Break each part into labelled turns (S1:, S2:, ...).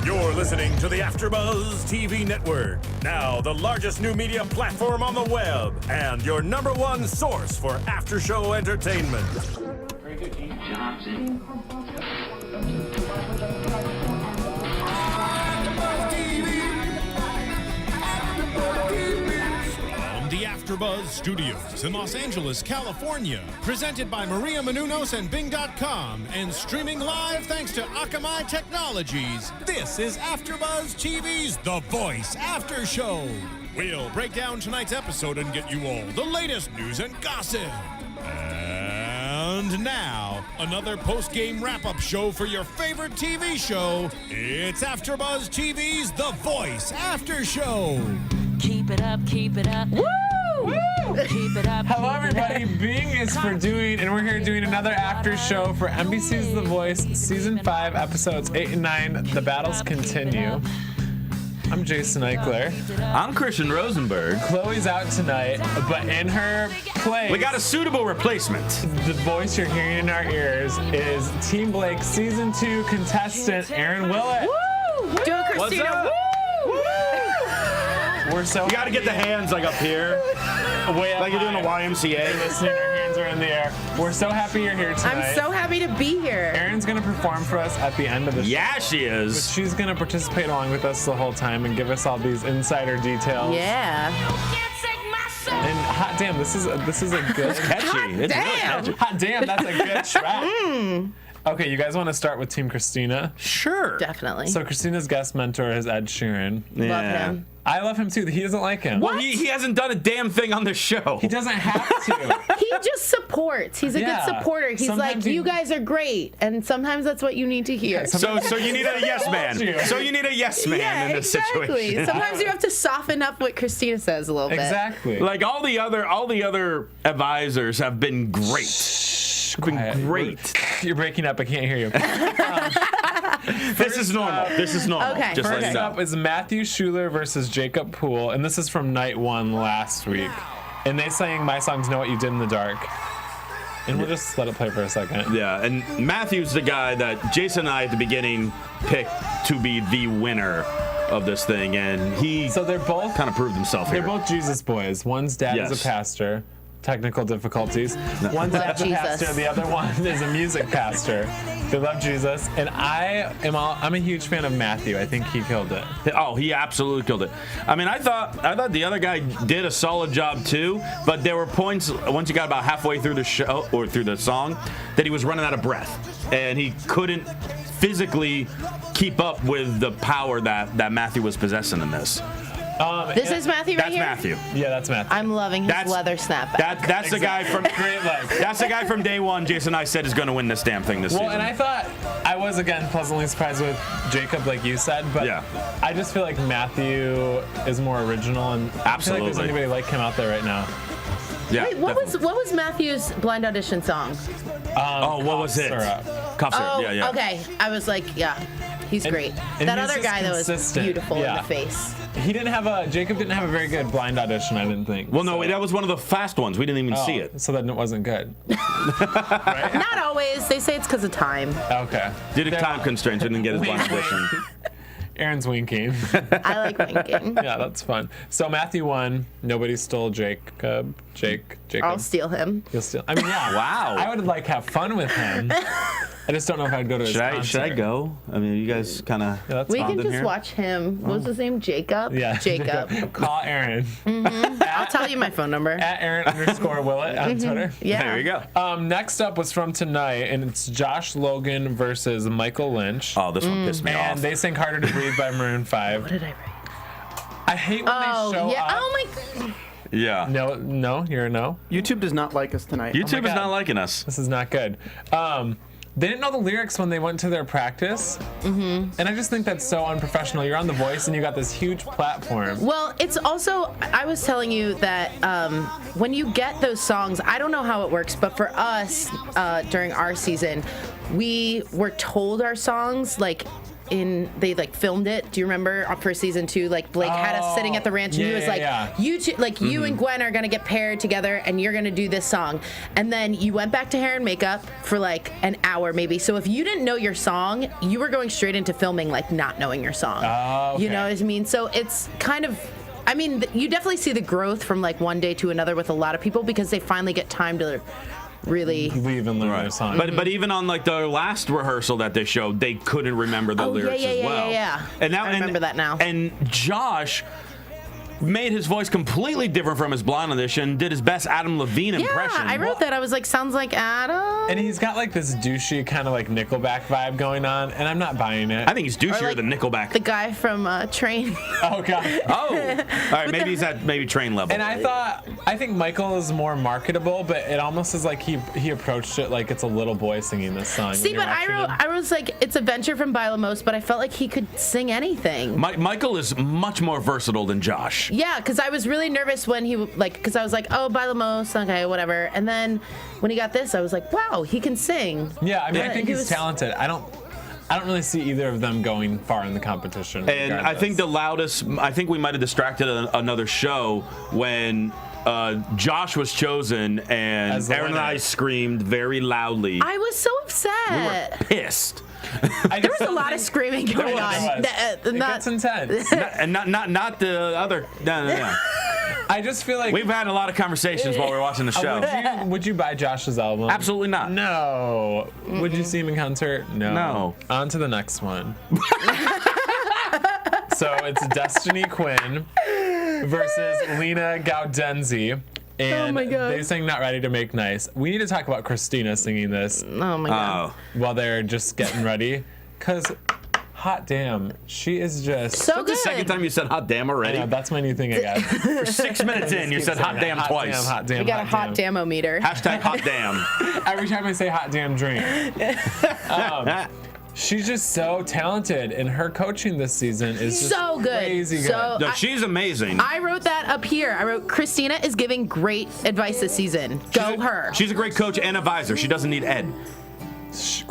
S1: You're listening to the AFTERBUZZ TV network, now the largest new media platform on the web, and your #1 source for after-show entertainment. The AFTERBUZZ Studios in Los Angeles, California. Presented by Maria Menounos and Bing.com and streaming live thanks to Akamai Technologies. This is AFTERBUZZ TV's The Voice After Show. We'll break down tonight's episode and get you all the latest news and gossip. And now, another post-game wrap-up show for your favorite TV show. It's AFTERBUZZ TV's The Voice After Show.
S2: Keep it up, keep it up. Woo! Woo! Keep it up.
S3: Hello, everybody. Bing is for doing, and we're here doing another after show for NBC's The Voice, Season 5, Episodes 8 and 9. The battles continue. I'm Jason Ikeler.
S4: I'm Christian Rosenberg.
S3: Chloe's out tonight, but in her place,
S4: We got a suitable replacement.
S3: the voice you're hearing in our ears is Team Blake Season 2 contestant Erin Willett.
S5: Woo! Do it, Christina. Woo!
S3: We're so
S4: You got to get the hands like up here,
S3: way up
S4: like you're doing a
S3: high.
S4: YMCA.
S3: Listening, our hands are in the air. We're so happy you're here tonight.
S5: I'm so happy to be here.
S3: Erin's gonna perform for us at the end of the show.
S4: Yeah, she is.
S3: She's gonna participate along with us the whole time and give us all these insider details.
S5: Yeah.
S3: And hot damn, this is a good
S4: Catchy. It's really
S5: damn.
S4: catchy.
S3: hot damn, that's a good track. Okay, you guys want to start with Team Christina?
S4: Sure.
S5: Definitely.
S3: So Christina's guest mentor is Ed Sheeran.
S5: Love him.
S3: I love him too. He doesn't like him.
S4: Well, he hasn't done a damn thing on the show.
S3: He doesn't have to.
S5: He just supports. He's a
S3: Yeah.
S5: good supporter. He's
S3: Sometimes
S5: like, you guys are great. And sometimes that's what you need to hear.
S4: So you need a yes man. So you need a yes man
S5: yeah,
S4: in this
S5: exactly.
S4: situation.
S5: Sometimes you have to soften up what Christina says a little bit.
S3: Exactly.
S4: Like all the other advisors have been great.
S3: Quiet.
S4: Great.
S3: You're breaking up. I can't hear you.
S4: This is normal. This is normal.
S5: Okay.
S4: Just let
S3: First
S4: you know.
S3: up is Matthew Schuler versus Jacob Poole, and this is from night 1 last week. And they sang My Songs Know What You Did in the Dark. And we'll just let it play for a second.
S4: Yeah, and Matthew's the guy that Jason and I at the beginning picked to be the winner of this thing, and he
S3: So they're both
S4: kind of proved himself
S3: they're
S4: here.
S3: both Jesus boys. One's dad is
S4: Yes.
S3: a pastor. Technical difficulties. One's
S5: Love
S3: a
S5: Jesus.
S3: pastor. The other one is a music pastor. They love Jesus, and I'm a huge fan of Matthew. I think he killed it.
S4: Oh, he absolutely killed it. I mean, I thought the other guy did a solid job too, but there were points once you got about halfway through the show or through the song that he was running out of breath, and he couldn't physically keep up with the power that Matthew was possessing in this.
S5: This is Matthew right
S4: That's
S5: here?
S4: Matthew.
S3: Yeah, that's Matthew.
S5: I'm loving his
S4: That's-
S5: leather snapback.
S4: That's the guy from
S3: Great leg.
S4: That's the guy from day one. Jason and I said is going to win this damn thing this
S3: Well,
S4: season.
S3: and I thought I was again pleasantly surprised with Jacob, like you said, but
S4: Yeah.
S3: I just feel like Matthew is more original, and I don't feel like
S4: Absolutely.
S3: there's anybody like him out there right now.
S4: Yeah.
S5: Wait, what
S4: definitely.
S5: was Matthew's blind audition song?
S4: Oh, what was it?
S3: Syrup.
S4: Cough syrup.
S5: Oh,
S4: Yeah.
S5: okay. I was like, yeah, he's great.
S3: and
S5: That
S3: he's
S5: other
S3: just
S5: guy that was
S3: consistent.
S5: beautiful in
S3: Yeah.
S5: the face.
S3: Jacob didn't have a very good blind audition, I didn't think.
S4: Well, no, that was one of the fast ones. We didn't even see it.
S3: So then it wasn't good.
S5: Not always. They say it's because of time.
S3: Okay.
S4: Due to time constraints, we didn't get his blind audition.
S3: Aaron's winking.
S5: I like winking.
S3: Yeah, that's fun. So Matthew won. Nobody stole Jacob. Jacob.
S5: I'll steal him.
S3: You'll steal. I mean, yeah.
S4: Wow.
S3: I would like have fun with him. I just don't know if I'd go to his concert.
S4: Should I go? I mean, you guys kind of.
S3: Yeah, that's
S5: We
S3: fine.
S5: can just
S4: here?
S5: watch him. What was his name? Jacob?
S3: Yeah.
S5: Jacob.
S3: Call Aaron.
S5: I'll tell you my phone number.
S3: At Aaron_Willett on Twitter.
S5: Yeah.
S4: There you go.
S3: Next up was from tonight, and it's Josh Logan versus Michael Lynch.
S4: Oh, this one pissed me
S3: and
S4: off.
S3: they sang Harder to Breathe by Maroon 5.
S5: What did I write?
S3: I hate when
S5: Oh,
S3: they show
S5: yeah.
S3: up.
S5: Oh, my.
S4: Yeah.
S3: No, you're a no.
S6: YouTube does not like us tonight.
S4: YouTube is
S3: God.
S4: not liking us.
S3: This is not good. They didn't know the lyrics when they went to their practice. And I just think that's so unprofessional. You're on The Voice and you got this huge platform.
S5: Well, it's also, I was telling you that when you get those songs, I don't know how it works, but for us during our season, we were told our songs like they like filmed it. Do you remember for season 2? Like Blake had us sitting at the ranch, and he was like, "You two, like you and Gwen are gonna get paired together, and you're gonna do this song." And then you went back to hair and makeup for like an hour maybe. So if you didn't know your song, you were going straight into filming like not knowing your song.
S3: Oh, okay.
S5: You know what I mean? So it's kind of. I mean, you definitely see the growth from like one day to another with a lot of people because they finally get time to really
S3: leave and learn their song.
S4: But even on like the last rehearsal that they showed, they couldn't remember the lyrics as well.
S5: Yeah.
S4: And now,
S5: I remember that now.
S4: And Josh made his voice completely different from his blonde audition, did his best Adam Levine impression.
S5: Yeah, I wrote that. I was like, sounds like Adam.
S3: And he's got like this douchey kind of like Nickelback vibe going on, and I'm not buying it.
S4: I think he's douchier
S5: like
S4: than Nickelback.
S5: The guy from Train.
S3: Oh god.
S4: Oh, all right. Maybe he's at Train level.
S3: And I think Michael is more marketable, but it almost is like he approached it like it's a little boy singing this song.
S5: See, but I was like, it's a venture from Bailamos, but I felt like he could sing anything.
S4: Michael is much more versatile than Josh.
S5: Yeah, because I was really nervous when because I was like, oh, Bailamos, okay, whatever. And then when he got this, I was like, wow, he can sing.
S3: Yeah, I mean,
S5: But
S3: I think
S5: he
S3: he's
S5: was-
S3: talented. I don't really see either of them going far in the competition.
S4: And I think the loudest, I think we might have distracted another show when Josh was chosen and
S3: As the
S4: Erin and
S3: winner.
S4: I screamed very loudly.
S5: I was so
S4: We were
S5: upset.
S4: pissed.
S5: There was a lot of screaming going on.
S3: It gets intense.
S4: And not the other. No.
S3: I just feel like
S4: We've had a lot of conversations while we were watching the show.
S3: Would you buy Josh's album?
S4: Absolutely not.
S3: No. Would you see him in concert? No.
S4: No.
S3: On to the next one. So it's Destiny Quinn versus Lena Gaudenzi. And
S5: Oh my God.
S3: they sang Not Ready to Make Nice. We need to talk about Christina singing this
S5: Oh my God.
S3: while they're just getting ready. Because, hot damn, she is just...
S5: So
S4: That's the
S5: good.
S4: second time you said hot damn already.
S3: Yeah, that's my new thing I got.
S4: For 6 minutes in, you said hot damn twice.
S3: Hot damn,
S5: We got a hot
S3: damn.
S5: damo-meter.
S4: Hashtag hot damn.
S3: Every time I say hot damn, drink. She's just so talented, and her coaching this season is just
S5: So good.
S3: crazy good.
S5: So-
S4: No, she's amazing.
S5: I wrote that up here. I wrote, Christina is giving great advice this season. Go her.
S4: She's a great coach and advisor. She doesn't need Ed.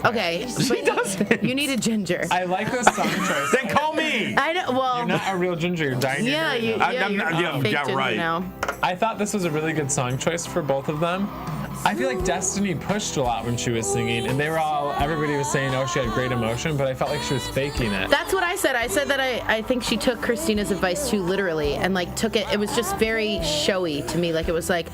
S5: Okay.
S4: She doesn't.
S5: You need a ginger.
S3: I like this song choice.
S4: Then call me.
S5: I know. Well,
S3: You're not a real ginger. You're dying.
S5: yeah,
S3: ginger
S5: you,
S3: right now.
S5: yeah,
S4: I'm
S5: you're
S4: not- yeah,
S5: fake
S4: yeah,
S5: ginger
S4: right.
S5: now.
S3: I thought this was a really good song choice for both of them. I feel like Destiny pushed a lot when she was singing, and everybody was saying, oh, she had great emotion, but I felt like she was faking it.
S5: That's what I said. I said that I think she took Christina's advice too literally and like took it. It was just very showy to me. Like it was like,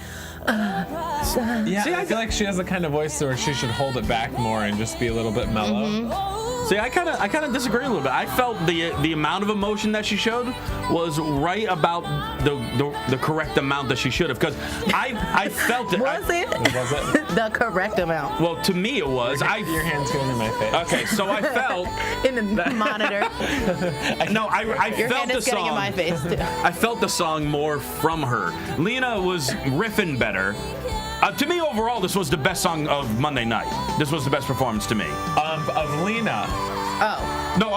S3: Yeah, I feel like she has the kind of voice where she should hold it back more and just be a little bit mellow.
S4: See, I kind of disagree a little bit. I felt the amount of emotion that she showed was right about the correct amount that she should have. Because I felt it.
S5: was it?
S3: Was it?
S5: The correct amount
S4: Well, to me it was.
S3: Your hand's going in my face.
S4: Okay, so I felt.
S5: in the monitor.
S4: No, I
S5: Your
S4: felt
S5: hand
S4: the
S5: is getting in
S4: song.
S5: my face too.
S4: I felt the song more from her. Lena was riffing better. To me, overall, this was the best song of Monday night. This was the best performance to me.
S3: Of Lena.
S5: Oh,
S4: No,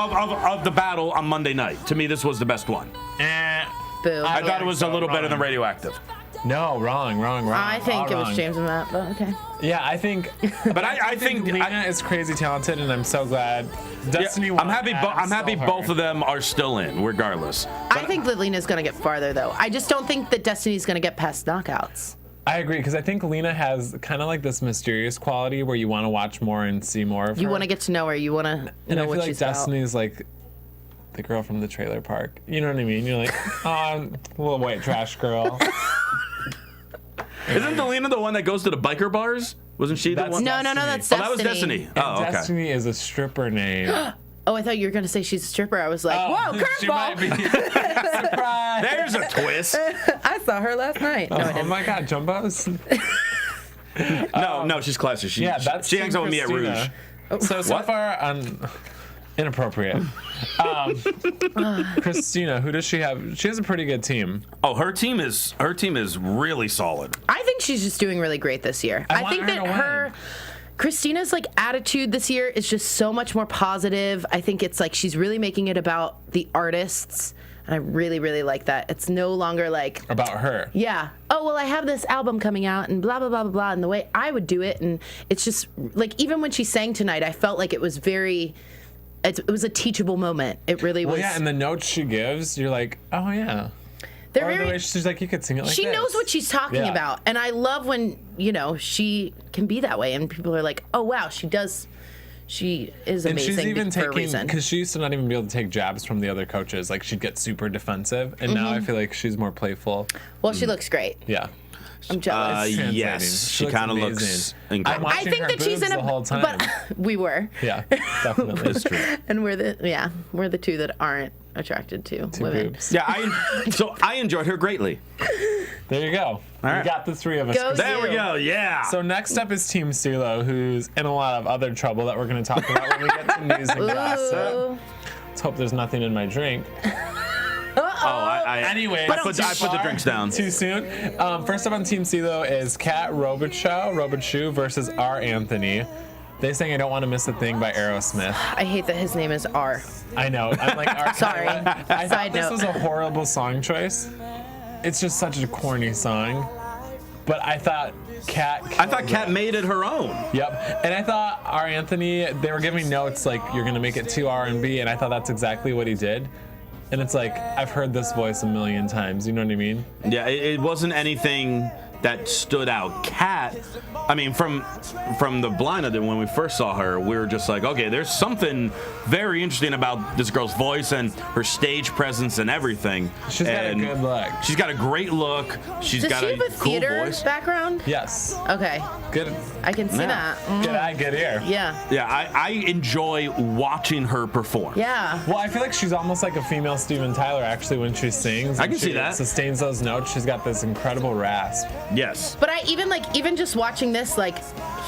S4: of the battle on Monday night. To me, this was the best one.
S5: boo.
S4: I thought it was a
S3: so
S4: little better than
S3: wrong.
S4: Radioactive.
S3: No, wrong.
S5: I think
S3: All
S5: it was
S3: wrong.
S5: James and Matt, but okay.
S3: Yeah, I think.
S4: But I think
S3: Lena is crazy talented, and I'm so glad. Destiny.
S4: I'm happy. I'm happy
S3: stole
S4: both
S3: her.
S4: of them are still in, regardless.
S5: I think that Lena's gonna get farther though. I just don't think that Destiny's gonna get past knockouts.
S3: I agree, because I think Lena has kind of like this mysterious quality where you want to watch more and see more of her.
S5: You want to get to know her. You want to
S3: And
S5: know
S3: I feel
S5: what
S3: like
S5: she's
S3: Destiny's like the girl from the trailer park. You know what I mean? You're like, oh, little white trash girl.
S4: Isn't Delina the one that goes to the biker bars? Wasn't she the
S3: That's
S4: one?
S5: about. No, that's
S4: Oh,
S5: Destiny.
S4: that was Destiny.
S3: And
S4: Oh, okay.
S3: Destiny is a stripper name.
S5: Oh, I thought you were gonna say she's a stripper. I was like, whoa,
S3: She might
S5: curveball!
S3: be. Surprise!
S4: There's a twist.
S5: I saw her last night. No, I
S3: Oh
S5: didn't.
S3: my God, Jumbos.
S4: No, she's classy. She,
S3: Yeah, that's
S4: she hangs out with me at
S3: Christina.
S4: Rouge.
S3: So
S4: What?
S3: far, inappropriate. Christina, who does she have? She has a pretty good team.
S4: Oh, her team is really solid.
S5: I think she's just doing really great this year.
S3: I
S5: I
S3: want
S5: think
S3: her
S5: that
S3: to
S5: her
S3: win.
S5: Christina's like attitude this year is just so much more positive. I think it's like she's really making it about the artists, and I really, really like that. It's no longer like,
S3: About her.
S5: yeah, oh well, I have this album coming out and blah blah blah blah blah, and the way I would do it, and it's just like even when she sang tonight, I felt like it was very it was a teachable moment. It really was.
S3: Well, yeah, and the notes she gives, you're like, oh yeah.
S5: They're
S3: Or
S5: very,
S3: the way she's like, you could sing it like
S5: she
S3: this.
S5: knows what she's talking
S3: Yeah.
S5: about, and I love when she can be that way, and people are like, oh wow, she is
S3: And
S5: amazing
S3: she's even
S5: for a
S3: taking,
S5: reason.
S3: because she used to not even be able to take jabs from the other coaches. Like, she'd get super defensive, and now I feel like she's more playful.
S5: Well, she looks great.
S3: Yeah.
S5: I'm jealous.
S3: Translating.
S4: Yes, she
S3: looks
S4: kind of
S3: amazing.
S4: looks
S3: I'm
S4: incredible.
S3: watching
S5: I think
S3: her
S5: that she's
S3: boobs
S5: in
S3: the whole time.
S5: but we were,
S3: Yeah, definitely.
S4: It's true.
S5: and we're the two that aren't attracted to
S3: Two
S5: women.
S3: boobs.
S4: Yeah, I enjoyed her greatly.
S3: There you go.
S4: All right.
S3: We got the three of us.
S5: Go
S4: There we
S5: you.
S4: go. Yeah.
S3: So next up is Team CeeLo, who's in a lot of other trouble that we're going to talk about when we get to news and gossip.
S5: Ooh.
S3: Let's hope there's nothing in my drink. Anyway,
S4: I put the drinks down.
S3: Too soon. First up on Team CeeLo is Kat Robichaux versus R. Anthony. They sang "I Don't Want to Miss a Thing" by Aerosmith.
S5: I hate that his name is R.
S3: I know. I'm like, R.
S5: Sorry.
S3: I thought
S5: Side
S3: this
S5: note.
S3: was a horrible song choice. It's just such a corny song. But I thought
S4: Kat made it her own.
S3: Yep. And I thought R. Anthony, they were giving notes like, you're going to make it too R&B, and I thought that's exactly what he did. And it's like, I've heard this voice a million times, you know what I mean?
S4: Yeah, it wasn't anything that stood out. Kat, I mean, from the blind of it, when we first saw her, we were just like, okay, there's something very interesting about this girl's voice and her stage presence and everything.
S3: She's got a good look.
S4: She's got a great look. She's
S5: Does
S4: got
S5: she
S4: a
S5: have a
S4: cool
S5: theater
S4: voice.
S5: background?
S3: Yes.
S5: Okay,
S3: Good.
S5: I can see
S4: Yeah.
S5: that.
S3: Good eye, good ear.
S5: Yeah.
S4: Yeah, I enjoy watching her perform.
S5: Yeah.
S3: Well, I feel like she's almost like a female Steven Tyler, actually, when she sings.
S4: I
S3: and
S4: can see
S3: she
S4: that.
S3: Sustains those notes. She's got this incredible rasp.
S4: Yes.
S5: But I even just watching this, like,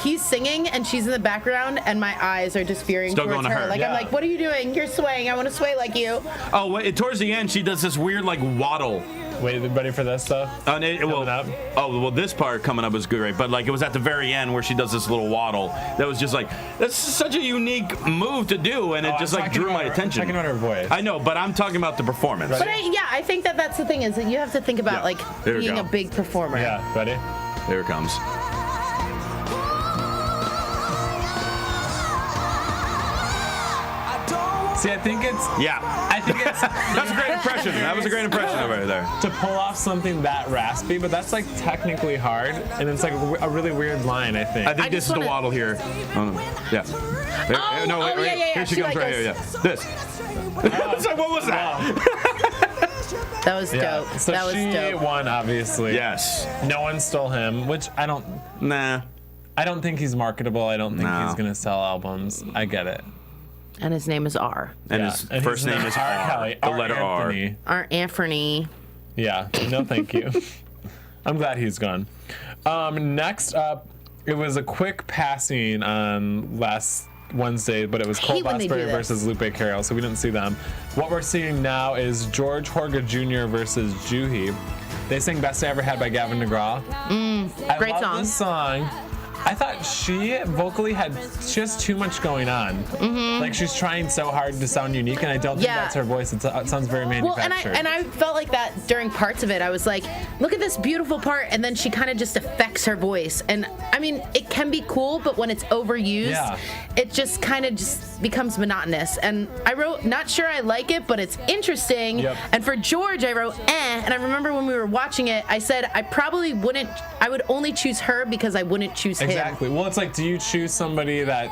S5: he's singing and she's in the background, and my eyes are just veering
S4: Still
S5: towards
S4: going to
S5: her.
S4: her.
S5: Like,
S3: Yeah.
S5: I'm like, what are you doing? You're swaying. I want to sway like you.
S4: Oh, wait, towards the end, she does this weird, like, waddle.
S3: Wait, ready for this, though?
S4: And
S3: Coming up.
S4: This part coming up was great, but like it was at the very end where she does this little waddle. That was just like, that's such a unique move to do, and it
S3: Oh,
S4: just
S3: I'm
S4: like
S3: talking
S4: drew my
S3: about
S4: attention.
S3: I'm talking about her voice.
S4: I know, but I'm talking about the performance.
S5: But I think that's the thing, is that you have to think about
S4: Yeah.
S5: like
S4: There we
S5: being
S4: go.
S5: a big performer.
S3: Yeah, ready?
S4: There it comes.
S3: See, I think it's
S4: That's a great impression. That was a great impression over right there.
S3: to pull off something that raspy, but that's like technically hard, and it's like a really weird line, I think.
S4: I think
S5: I
S4: this
S5: just
S4: is the
S5: wanna-
S4: waddle here. Oh, no. Yeah. There-
S5: Oh,
S4: no, wait,
S5: oh,
S4: wait.
S5: yeah, yeah,
S4: Here she
S5: she
S4: comes
S5: like
S4: right here.
S5: this.
S4: Yeah. This. So what was that?
S5: That was
S3: Yeah.
S5: dope.
S3: So
S5: that was
S3: she
S5: dope.
S3: won, obviously.
S4: Yes.
S3: No one stole him, which I don't think he's marketable. I don't think
S4: No.
S3: he's gonna sell albums. I get it.
S5: And his name is R.
S4: And
S3: Yeah.
S4: his
S3: And
S4: first
S3: he's
S4: name
S3: not
S4: is
S3: R.
S4: R.
S3: Kelly.
S4: The
S3: R.
S4: letter R.
S3: Anthony.
S5: R. Anthony.
S3: Yeah. No, thank you. I'm glad he's gone. Next up, it was a quick passing on last Wednesday, but it was Cole
S5: hate when they do
S3: Bosbury
S5: this.
S3: versus Lupe Carroll, so we didn't see them. What we're seeing now is George Horga Jr. versus Juhi. They sang "Best I Ever Had" by Gavin DeGraw. I
S5: Great
S3: love
S5: song.
S3: this song. I thought she has too much going on. Like she's trying so hard to sound unique, and I don't think
S5: Yeah.
S3: that's her voice. It sounds very
S5: Well,
S3: manufactured.
S5: and I felt like that during parts of it. I was like, look at this beautiful part, and then she kind of just affects her voice. And I mean, it can be cool, but when it's overused,
S3: Yeah.
S5: it just kind of just becomes monotonous. And I wrote, not sure I like it, but it's interesting.
S3: Yep.
S5: And for George, I wrote, eh. And I remember when we were watching it, I said I would only choose her because I wouldn't choose him.
S3: Exactly. Well, it's like, do you choose somebody that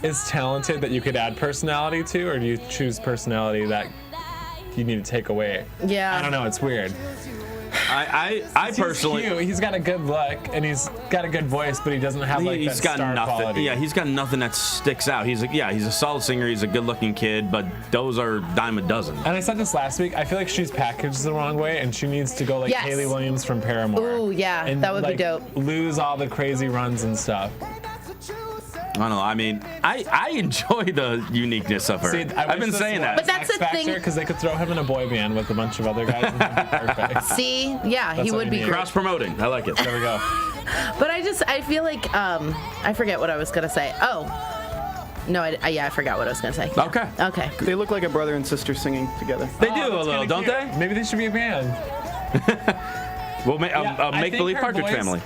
S3: is talented that you could add personality to, or do you choose personality that you need to take away?
S5: Yeah.
S3: I don't know. It's weird.
S4: I personally.
S3: He's cute. He's got a good look and he's got a good voice, but he doesn't have like
S4: He's
S3: that
S4: got
S3: star
S4: nothing.
S3: quality.
S4: Yeah, he's got nothing that sticks out. He's a solid singer. He's a good-looking kid, but those are dime a dozen.
S3: And I said this last week. I feel like she's packaged the wrong way, and she needs to go like
S5: Yes.
S3: Hayley Williams from Paramore.
S5: Ooh, yeah,
S3: and,
S5: that would be
S3: like,
S5: dope.
S3: Lose all the crazy runs and stuff.
S4: I don't know. I mean, I enjoy the uniqueness of her.
S3: See,
S4: I've been saying that.
S5: But that's the thing-
S3: because they could throw him in a boy band with a bunch of other guys and he'd be perfect.
S5: See, yeah,
S3: That's
S5: he
S3: what
S5: would
S3: we
S5: be
S3: need.
S5: great.
S4: Cross promoting. I like it.
S3: There we go.
S5: But I feel like I forget what I was gonna say. Oh, no, I forgot what I was gonna say.
S4: Okay.
S5: Okay.
S6: They look like a brother and sister singing together.
S4: They do
S3: Oh,
S4: a
S3: that's
S4: little,
S3: kinda
S4: don't
S3: cute.
S4: they?
S3: Maybe they should be a band.
S4: Well,
S3: Yeah, I
S4: make
S3: think
S4: believe
S3: her
S4: Partridge
S3: voice-
S4: Family.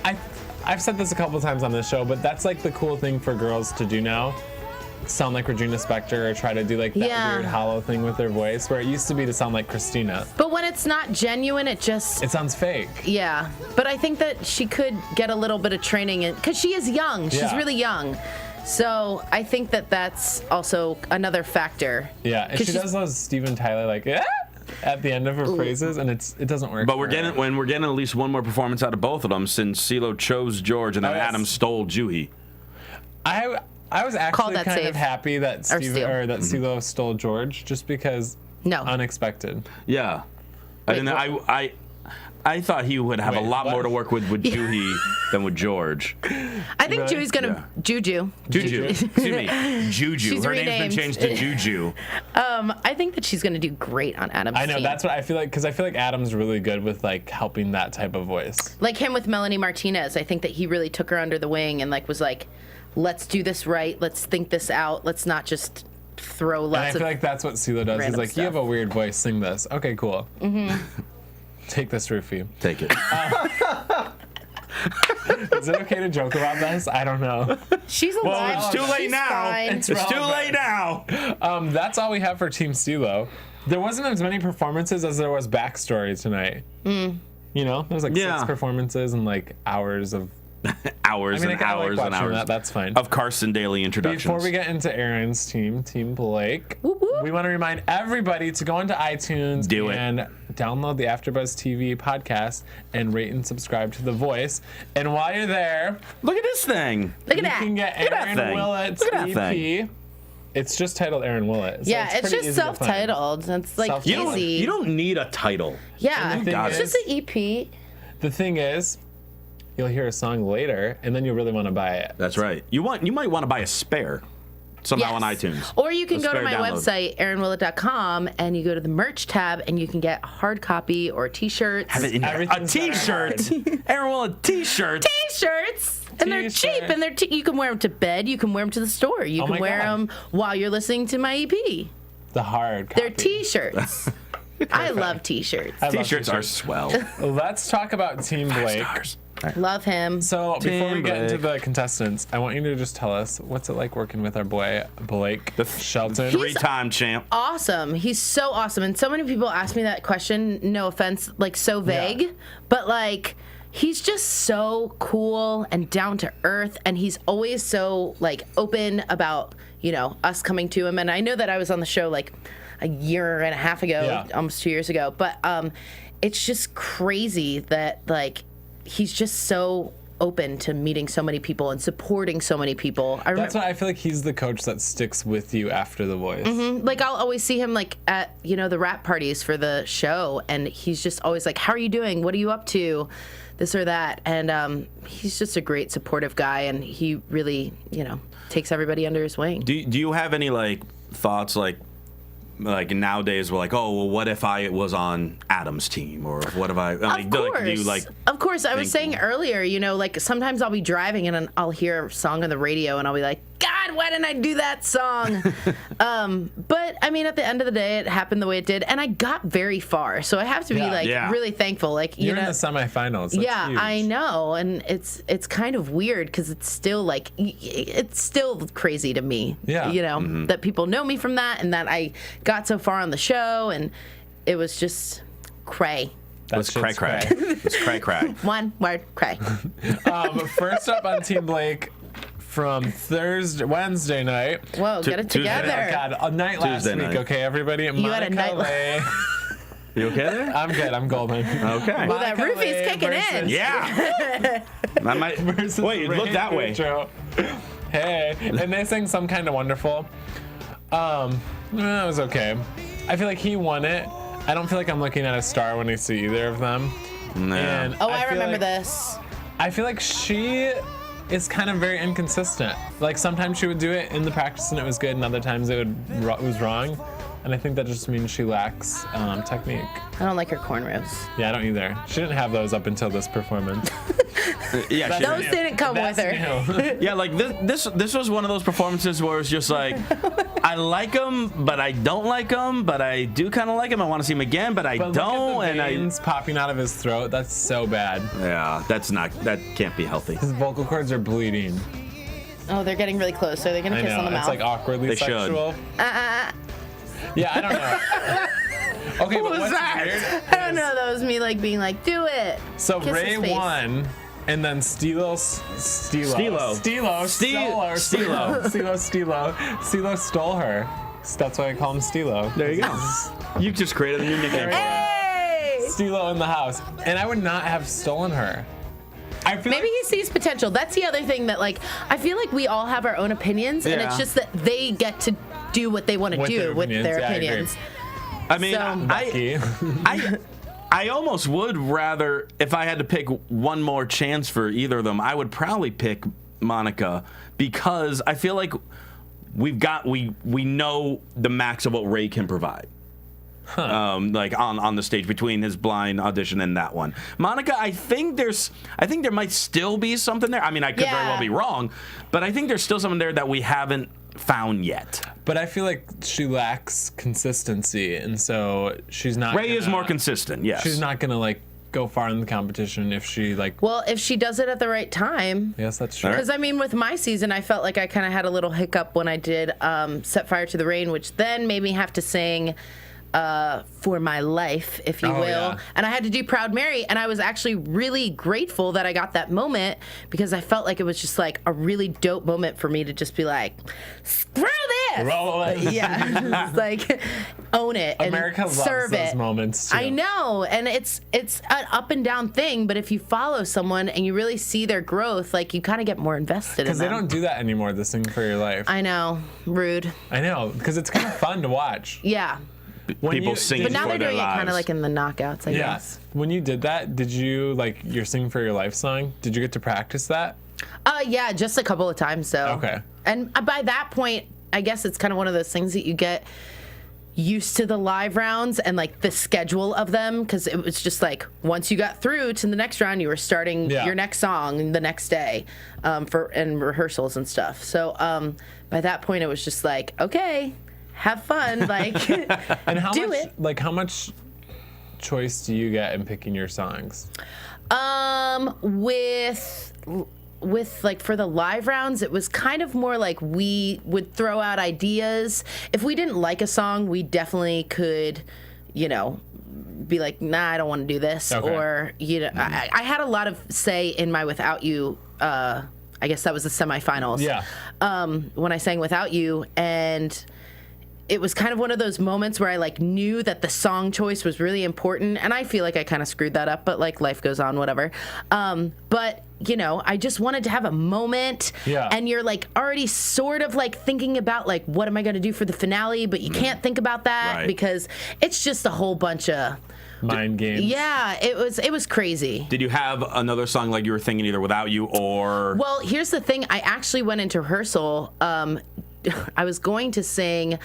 S3: I've said this a couple times on this show, but that's like the cool thing for girls to do now. sound like Regina Spektor or try to do like that weird hollow thing with their voice, where it used to be to sound like Christina.
S5: But when it's not genuine, it
S3: sounds fake.
S5: Yeah, but I think that she could get a little bit of training in, because she is young. She's really young. So I think that that's also another factor.
S3: Yeah, and she does those Steven Tyler like at the end of her phrases, and it doesn't work.
S4: But we're getting at least one more performance out of both of them, since CeeLo chose George and then Adam stole Juhi.
S3: I was actually kind of happy that CeeLo stole George, just because unexpected.
S4: Yeah, I thought he would have a lot more to work with Juhi than with George.
S5: I think Juhi's gonna Juju.
S4: Excuse me, Juju.
S5: She's
S4: Her
S5: renamed.
S4: name's been changed to Juju.
S5: I think that she's gonna do great on Adam's team.
S3: I know, that's what I feel like, because I feel like Adam's really good with like helping that type of voice.
S5: Like him with Melanie Martinez. I think that he really took her under the wing and like was like, let's do this right. Let's think this out. Let's not just throw lots of.
S3: And I feel like that's what CeeLo does. He's like, you have a weird voice. Sing this. Okay, cool. Take this roofie.
S4: Take it.
S3: Is it okay to joke about this? I don't know.
S5: She's alive.
S4: Well, it's too late now.
S5: Fine.
S4: It's too late now.
S3: That's all we have for Team CeeLo. There wasn't as many performances as there was backstory tonight. You know, there was like 6 performances and like hours of
S4: hours and hours and hours.
S3: That's fine.
S4: Of Carson Daly introductions.
S3: Before we get into Erin's team, Team Blake,
S5: Whoop, whoop.
S3: we want to remind everybody to go into iTunes and download the AfterBuzz TV podcast and rate and subscribe to The Voice. And while you're there,
S4: look at this thing.
S5: Look at that.
S3: You can get Erin Willett's EP. It's just titled Erin Willett. So
S5: it's just self-titled. It's like easy.
S4: You don't need a title.
S5: Yeah, it's just an EP.
S3: The thing is, you'll hear a song later, and then you'll really want to buy it.
S4: That's right. You might want to buy a spare somehow on iTunes.
S5: Or you can go to my website, erinwillett.com, and you go to the merch tab, and you can get hard copy or T-shirts.
S4: Have it in there. A T-shirt. Erin Willett T-shirt.
S5: T-shirts. And they're cheap, and you can wear them to bed. You can wear them to the store. You can wear them while you're listening to my EP.
S3: The hard copy.
S5: They're T-shirts. I love T-shirts.
S4: T-shirts are swell.
S3: Let's talk about Team Blake.
S5: Love him.
S3: So before we get into the contestants, I want you to just tell us, what's it like working with our boy Blake Shelton?
S4: 3-time champ.
S5: Awesome. He's so awesome. And so many people ask me that question, no offense, like so vague, but like he's just so cool and down to earth, and he's always so like open about, you know, us coming to him. And I know that I was on the show like a year and a half ago, almost 2 years ago, but it's just crazy that like he's just so open to meeting so many people and supporting so many people.
S3: That's why I feel like he's the coach that sticks with you after The Voice.
S5: Like I'll always see him like at, you know, the rap parties for the show, and he's just always like, how are you doing? What are you up to? This or that. And he's just a great supportive guy, and he really, you know, takes everybody under his wing.
S4: Do you have any like thoughts like nowadays we're like, oh, well, what if I was on Adam's team, or what if I like,
S5: of course.
S4: do you, like,
S5: of course. I was saying earlier, you know, like sometimes I'll be driving and I'll hear a song on the radio and I'll be like, God, why didn't I do that song? But I mean, at the end of the day, it happened the way it did, and I got very far, so I have to be really thankful. Like
S3: you're in the semifinals. That's huge.
S5: I know, and it's kind of weird because it's still like it's still crazy to me.
S3: Yeah,
S5: you know that people know me from that, and that I got so far on the show, and it was just cray.
S4: Let's cray. Let's cray.
S5: One word, cray.
S3: First up on Team Blake. From Wednesday night.
S5: Whoa, get it together.
S3: Oh, God, a night last
S4: Tuesday
S3: week,
S4: night.
S3: okay, everybody?
S5: You had a night.
S4: You okay there?
S3: I'm good. I'm golden.
S4: Okay.
S5: Well, that roofie's kicking in.
S4: Yeah. Wait, look that way.
S3: Hey, and they sang Some Kind of Wonderful. It was okay. I feel like he won it. I don't feel like I'm looking at a star when I see either of them.
S4: No.
S3: And
S5: I remember this.
S3: I feel like she is kind of very inconsistent. Like sometimes she would do it in the practice and it was good, and other times it was wrong. And I think that just means she lacks technique.
S5: I don't like her cornrows.
S3: Yeah, I don't either. She didn't have those up until this performance.
S4: Yeah,
S5: those didn't come with her.
S4: Yeah, like this was one of those performances where it's just like, I like him, but I don't like him, but I do kind of like him. I want to see him again, but I don't.
S3: Look at the veins popping out of his throat. That's so bad.
S4: Yeah, that can't be healthy.
S3: His vocal cords are bleeding.
S5: Oh, they're getting really close. So they're gonna
S3: I
S5: kiss
S3: know.
S5: on the mouth.
S3: It's like awkwardly
S4: They should.
S3: sexual. Yeah, I don't know. Okay, but what's weird?
S5: I don't know. That was me like being like, do it.
S3: So
S5: Kiss
S3: Ray
S5: his face.
S3: won, and then Stilo stole her. That's why I call him Stilo.
S4: There you go. You just created a new nickname.
S5: Hey!
S3: Stilo in the house, and I would not have stolen her. I feel
S5: Maybe
S3: like,
S5: he sees potential. That's the other thing that, like, I feel like we all have our own opinions, and it's
S4: Yeah.
S5: just that they get to do what they want to do with their
S3: Yeah, I agree.
S5: opinions.
S4: I mean,
S5: So-
S3: Becky.
S4: I almost would rather, if I had to pick one more chance for either of them, I would probably pick Monica, because I feel like we know the max of what Ray can provide. Like on the stage between his blind audition and that one. Monica, I think there might still be something there. I mean, I could very well be wrong, but I think there's still something there that we haven't found yet.
S3: But I feel like she lacks consistency, and so she's not.
S4: Ray is more consistent, yes.
S3: She's not gonna like go far in the competition if she like.
S5: Well, if she does it at the right time.
S3: Yes, that's true.
S5: Because, I mean, with my season, I felt like I kind of had a little hiccup when I did Set Fire to the Rain, which then made me have to sing For My Life, if you
S3: Oh,
S5: will.
S3: yeah.
S5: And I had to do Proud Mary, and I was actually really grateful that I got that moment, because I felt like it was just like a really dope moment for me to just be like, screw this!
S3: Roll it.
S5: Yeah. Just, like, own it and
S3: America loves
S5: serve
S3: those
S5: it.
S3: moments too.
S5: I know, and it's an up and down thing, but if you follow someone and you really see their growth, like, you kind of get more invested in
S3: Because
S5: them.
S3: they don't do that anymore. The Sing for Your Life.
S5: I know, rude.
S3: I know, because it's kind of fun to watch.
S5: Yeah,
S3: When
S4: People
S3: you-
S4: sing
S5: but now
S4: for
S5: they're
S4: their
S5: doing it kind
S4: lives.
S5: of like in the knockouts, I
S3: Yeah.
S5: guess.
S3: When you did that, did you like your Sing for Your Life song? Did you get to practice that?
S5: Yeah, just a couple of times, so.
S3: Okay.
S5: And by that point, I guess it's kind of one of those things that you get used to the live rounds and like the schedule of them, because it was just like once you got through to the next round, you were starting your next song the next day for rehearsals and stuff. So by that point, it was just like, okay, have fun, like
S3: And how
S5: do
S3: much,
S5: it.
S3: like how much choice do you get in picking your songs?
S5: With like for the live rounds, it was kind of more like we would throw out ideas. If we didn't like a song, we definitely could, you know, be like, nah, I don't want to do this.
S3: Okay.
S5: Or, you know, I had a lot of say in my Without You. I guess that was the semifinals.
S3: Yeah.
S5: When I sang Without You, and it was kind of one of those moments where I like knew that the song choice was really important, and I feel like I kind of screwed that up, but like life goes on, whatever. But you know, I just wanted to have a moment, and you're like already sort of like thinking about like what am I going to do for the finale, but you can't think about that because it's just a whole bunch of
S3: mind games.
S5: Yeah, it was crazy.
S4: Did you have another song like you were thinking either Without You or?
S5: Well, here's the thing. I actually went into rehearsal. I was going to sing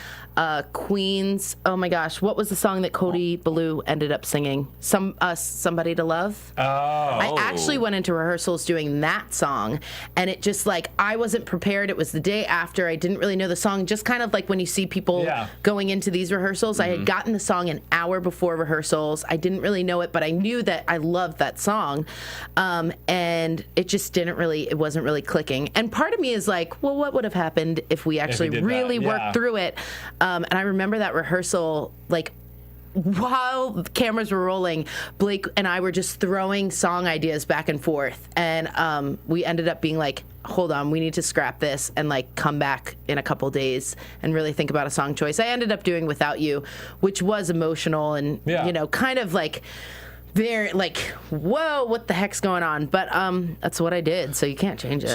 S5: Queen's. Oh my gosh, what was the song that Cody Ballou ended up singing? Somebody to Love.
S3: Oh.
S5: I actually went into rehearsals doing that song, and it just like I wasn't prepared. It was the day after. I didn't really know the song. Just kind of like when you see people going into these rehearsals. I had gotten the song an hour before rehearsals. I didn't really know it, but I knew that I loved that song, and it just didn't really. It wasn't really clicking. And part of me is like, well, what would have happened if we actually really worked through it? And I remember that rehearsal, like, while the cameras were rolling, Blake and I were just throwing song ideas back and forth. And we ended up being like, hold on, we need to scrap this and like come back in a couple days and really think about a song choice. I ended up doing Without You, which was emotional and, you know, kind of like very like, whoa, what the heck's going on? But that's what I did, so you can't change it.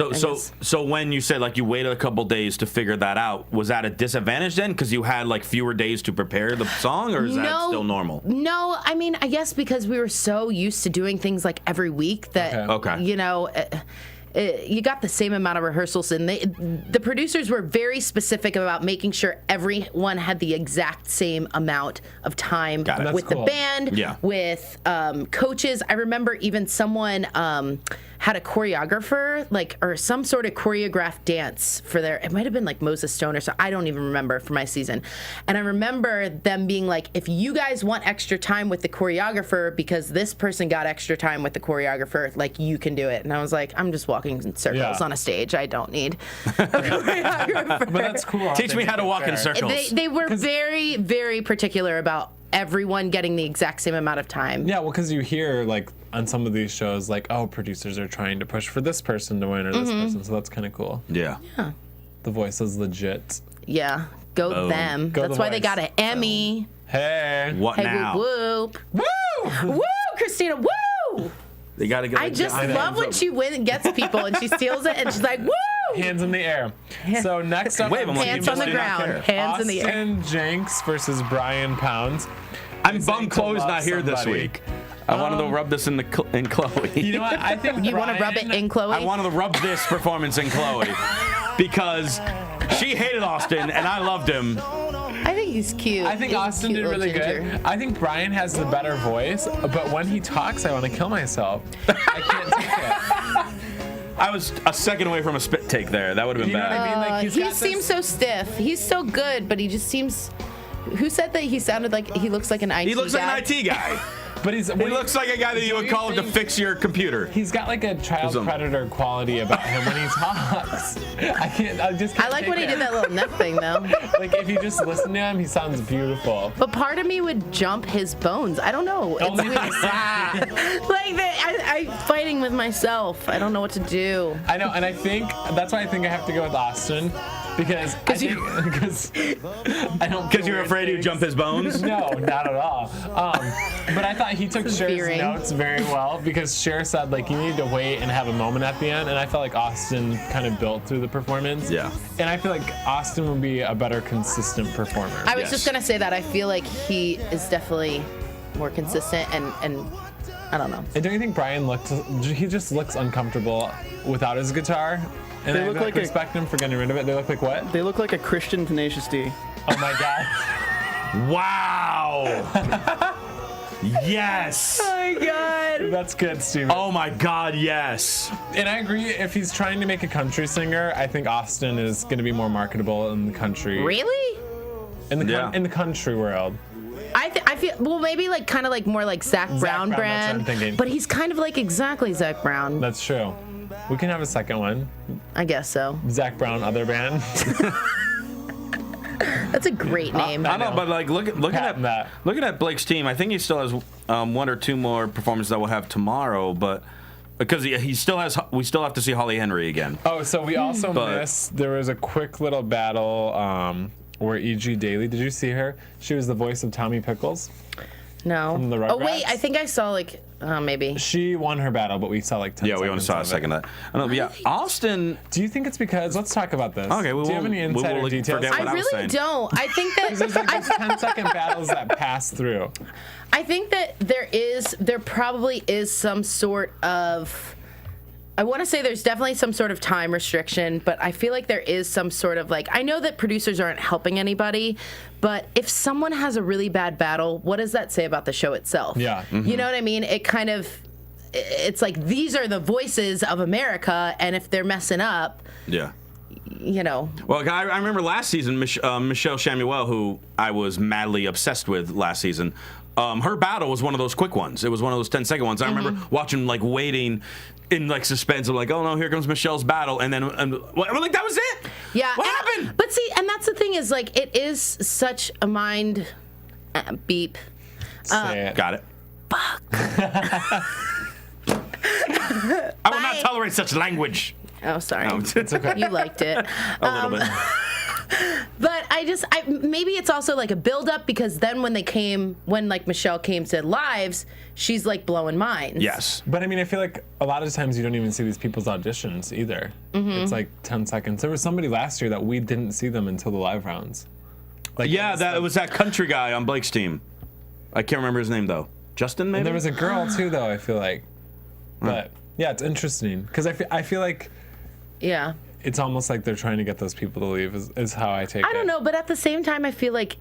S4: So when you said like you waited a couple days to figure that out, was that a disadvantage then because you had like fewer days to prepare the song, or is that still normal?
S5: No, I mean, I guess because we were so used to doing things like every week that you know. You got the same amount of rehearsals, and the producers were very specific about making sure everyone had the exact same amount of time with the band, with coaches. I remember even someone had a choreographer, or some sort of choreographed dance for it might have been like Moses Stone or so. I don't even remember for my season. And I remember them being like, if you guys want extra time with the choreographer because this person got extra time with the choreographer, like you can do it. And I was like, I'm just walking walking in circles on a stage. I don't need a
S3: But that's cool.
S4: Teach me how to walk in circles.
S5: They were very, very particular about everyone getting the exact same amount of time.
S3: Yeah, well, because you hear, like, on some of these shows, like, oh, producers are trying to push for this person to win or this person, so that's kind of cool.
S4: Yeah.
S3: The Voice is legit.
S5: Yeah. Go
S4: Boom.
S5: them.
S3: Go
S5: That's
S3: The
S5: why they
S3: Voice.
S5: got an Emmy.
S3: Hey.
S4: What
S5: Hey,
S4: now?
S5: whoop,
S3: Woo!
S5: whoop. Woo, Christina, woo!
S4: They got to get.
S5: I just love when she gets people and she steals it and she's like, woo!
S3: Hands in the air. So next up,
S4: Wave 'em like
S5: Hands
S4: you
S5: on the
S4: just do not
S5: ground.
S4: care.
S5: Hands in the air.
S3: Austin Jenks versus Brian Pounds.
S4: I'm
S3: Saying
S4: bummed
S3: to
S4: Chloe's
S3: love
S4: not here this
S3: somebody.
S4: week. I wanted to rub this in Chloe.
S3: You know what? I think
S5: You want to rub it in Chloe?
S4: I wanted to rub this performance in Chloe because she hated Austin and I loved him.
S5: I think he's cute.
S3: I think
S5: He's a
S3: Austin
S5: cute
S3: did
S5: little
S3: really
S5: ginger.
S3: good. I think Brian has the better voice, but when he talks, I want to kill myself. I can't take it.
S4: I was a second away from a spit take there. That would have been
S3: You know what
S4: bad.
S3: I mean? Like, he's
S5: He
S3: got this-
S5: seems so stiff. He's so good, but he just seems. Who said that he sounded like he looks like an IT
S4: He looks
S5: guy?
S4: like an IT guy.
S3: But he
S4: He looks like a guy that you would call to fix your computer.
S3: He's got like a child
S4: Some-
S3: predator quality about him when he talks. I just can't
S5: I like
S3: take
S5: when he
S3: it.
S5: did that little neck thing though.
S3: Like if you just listen to him, he sounds beautiful.
S5: But part of me would jump his bones. I don't know. It's
S3: Only
S5: weird.
S3: that.
S5: Like I'm fighting with myself. I don't know what to do.
S3: I know, and I think that's why I think I have to go with Austin because I don't.
S4: Because you're afraid he'd jump his bones?
S3: No, not at all. But I thought he took Cher's
S5: Veering.
S3: notes very well because Cher said like you need to wait and have a moment at the end, and I felt like Austin kind of built through the performance.
S4: Yeah.
S3: And I feel like Austin would be a better consistent performer.
S5: I was
S4: Yes.
S5: just gonna say that I feel like he is definitely more consistent and I don't know.
S3: And don't you think Brian he just looks uncomfortable without his guitar? And
S6: They
S3: I
S6: look
S3: like
S6: like a-
S3: respect him for getting rid of it. They look like what?
S6: They look like a Christian Tenacious D.
S3: Oh my god.
S4: Wow. Yes.
S5: Oh my god.
S3: That's good, Steven.
S4: Oh my God, yes.
S3: And I agree, if he's trying to make a country singer, I think Austin is going to be more marketable in the country.
S5: Really?
S3: In the
S4: Yeah.
S3: in the country world.
S5: I feel well maybe like kind of like more like Zach Brown
S3: Brown, that's what
S5: brand,
S3: I'm thinking.
S5: but he's kind of like exactly Zach Brown.
S3: That's true. We can have a second one.
S5: I guess so.
S3: Zach Brown, other band.
S5: That's a great name.
S4: I know, but like looking
S3: Patent that.
S4: at Blake's team, I think he still has one or two more performances that we'll have tomorrow, but because he still has, we still have to see Holly Henry again.
S3: Oh, so we also
S4: But-
S3: missed, there was a quick little battle where E.G. Daily, did you see her? She was the voice of Tommy Pickles.
S5: No.
S3: From the
S5: Oh wait,
S3: Rugrats?
S5: I think I saw like maybe.
S3: She won her battle, but we saw like 10
S4: Yeah, we only saw a
S3: seconds
S4: second
S3: of
S4: of that. I know, but yeah, Austin.
S3: Do you think it's because, let's talk about this.
S4: Okay,
S3: Do you have any insider
S4: will
S3: details?
S4: forget what
S5: I
S4: I was
S5: really
S4: saying.
S5: don't. I think
S3: There's
S5: that
S3: like those 10-second battles that pass through.
S5: I think that there probably is some sort of. I want to say there's definitely some sort of time restriction, but I feel like there is some sort of like, I know that producers aren't helping anybody, but if someone has a really bad battle, what does that say about the show itself?
S3: Yeah.
S5: You know what I mean? It kind of, it's like these are the voices of America, and if they're messing up,
S4: Yeah.
S5: you know.
S4: Well, I remember last season, Michelle Chamuel, who I was madly obsessed with last season. Her battle was one of those quick ones. It was one of those 10-second ones. I remember watching, like, waiting in, like, suspense of, like, oh, no, here comes Michelle's battle. And then, I'm like, that was it?
S5: Yeah.
S4: What happened?
S5: But see, and that's the thing is, like, it is such a mind beep.
S3: Say it.
S4: Got it. I will not
S5: Bye.
S4: tolerate such language.
S5: Oh, sorry.
S4: No, it's okay.
S5: You liked it.
S4: A little bit.
S5: But maybe it's also like a build-up because then when like Michelle came to Lives, she's like blowing minds.
S4: Yes.
S3: But I mean, I feel like a lot of times you don't even see these people's auditions either. It's like 10 seconds. There was somebody last year that we didn't see them until the live rounds. Like
S4: Yeah, it was that country guy on Blake's team. I can't remember his name, though. Justin, maybe?
S3: And there was a girl too, though. I feel like, but yeah, it's interesting because I feel like
S5: Yeah.
S3: it's almost like they're trying to get those people to leave. Is how I take it.
S5: I don't know, but at the same time, I feel like,